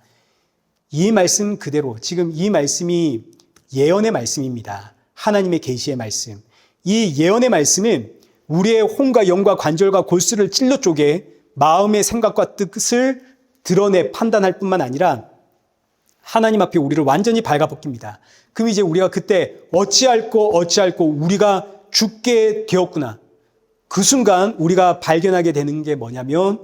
이 말씀 그대로 지금 이 말씀이 예언의 말씀입니다. 하나님의 계시의 말씀. 이 예언의 말씀은 우리의 혼과 영과 관절과 골수를 찔러 쪼개 마음의 생각과 뜻을 드러내 판단할 뿐만 아니라 하나님 앞에 우리를 완전히 발가벗깁니다. 그럼 이제 우리가 그때 어찌할꼬 우리가 죽게 되었구나. 그 순간 우리가 발견하게 되는 게 뭐냐면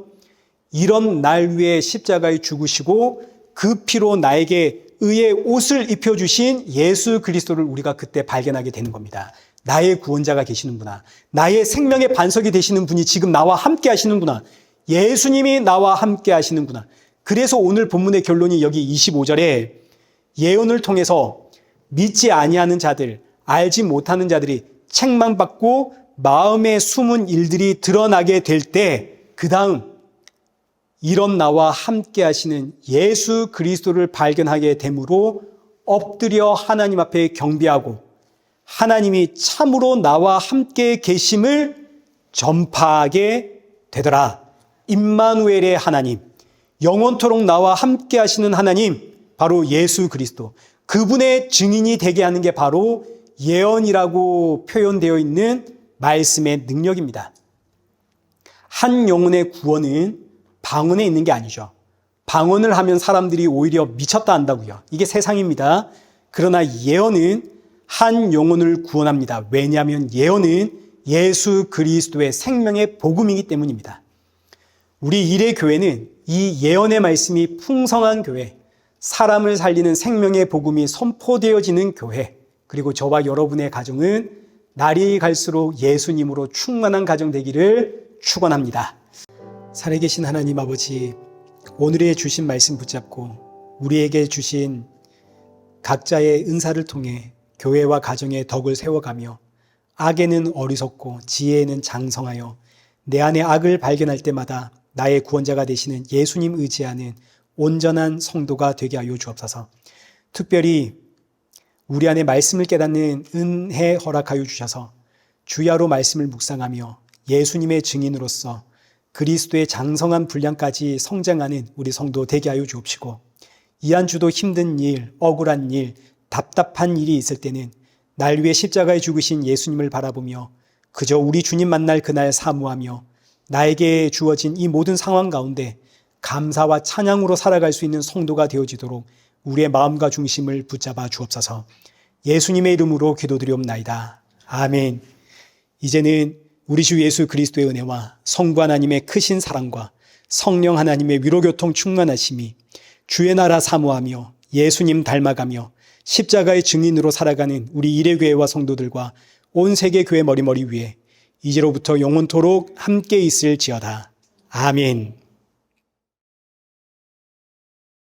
이런 날 위에 십자가에 죽으시고 그 피로 나에게 의의 옷을 입혀주신 예수 그리스도를 우리가 그때 발견하게 되는 겁니다. 나의 구원자가 계시는구나. 나의 생명의 반석이 되시는 분이 지금 나와 함께 하시는구나. 예수님이 나와 함께 하시는구나. 그래서 오늘 본문의 결론이 여기 25절에 예언을 통해서 믿지 아니하는 자들, 알지 못하는 자들이 책망받고 마음에 숨은 일들이 드러나게 될 때 그 다음 이런 나와 함께 하시는 예수 그리스도를 발견하게 되므로 엎드려 하나님 앞에 경배하고 하나님이 참으로 나와 함께 계심을 전파하게 되더라. 임마누엘의 하나님, 영원토록 나와 함께 하시는 하나님, 바로 예수 그리스도, 그분의 증인이 되게 하는 게 바로 예언이라고 표현되어 있는 말씀의 능력입니다. 한 영혼의 구원은 방언에 있는 게 아니죠. 방언을 하면 사람들이 오히려 미쳤다 한다고요. 이게 세상입니다. 그러나 예언은 한 영혼을 구원합니다. 왜냐하면 예언은 예수 그리스도의 생명의 복음이기 때문입니다. 우리 일의 교회는 이 예언의 말씀이 풍성한 교회, 사람을 살리는 생명의 복음이 선포되어지는 교회, 그리고 저와 여러분의 가정은 날이 갈수록 예수님으로 충만한 가정 되기를 축원합니다. 살아계신 하나님 아버지, 오늘의 주신 말씀 붙잡고 우리에게 주신 각자의 은사를 통해 교회와 가정의 덕을 세워가며 악에는 어리석고 지혜에는 장성하여 내 안에 악을 발견할 때마다 나의 구원자가 되시는 예수님 의지하는 온전한 성도가 되게 하여 주옵소서. 특별히 우리 안에 말씀을 깨닫는 은혜 허락하여 주셔서 주야로 말씀을 묵상하며 예수님의 증인으로서 그리스도의 장성한 분량까지 성장하는 우리 성도 되게 하여 주옵시고, 이 한 주도 힘든 일, 억울한 일, 답답한 일이 있을 때는 날 위해 십자가에 죽으신 예수님을 바라보며 그저 우리 주님 만날 그날 사모하며 나에게 주어진 이 모든 상황 가운데 감사와 찬양으로 살아갈 수 있는 성도가 되어지도록 우리의 마음과 중심을 붙잡아 주옵소서. 예수님의 이름으로 기도드리옵나이다. 아멘. 이제는 우리 주 예수 그리스도의 은혜와 성부 하나님의 크신 사랑과 성령 하나님의 위로교통 충만하심이 주의 나라 사모하며 예수님 닮아가며 십자가의 증인으로 살아가는 우리 이레교회와 성도들과 온 세계 교회 머리머리 위에 이제로부터 영원토록 함께 있을지어다. 아멘.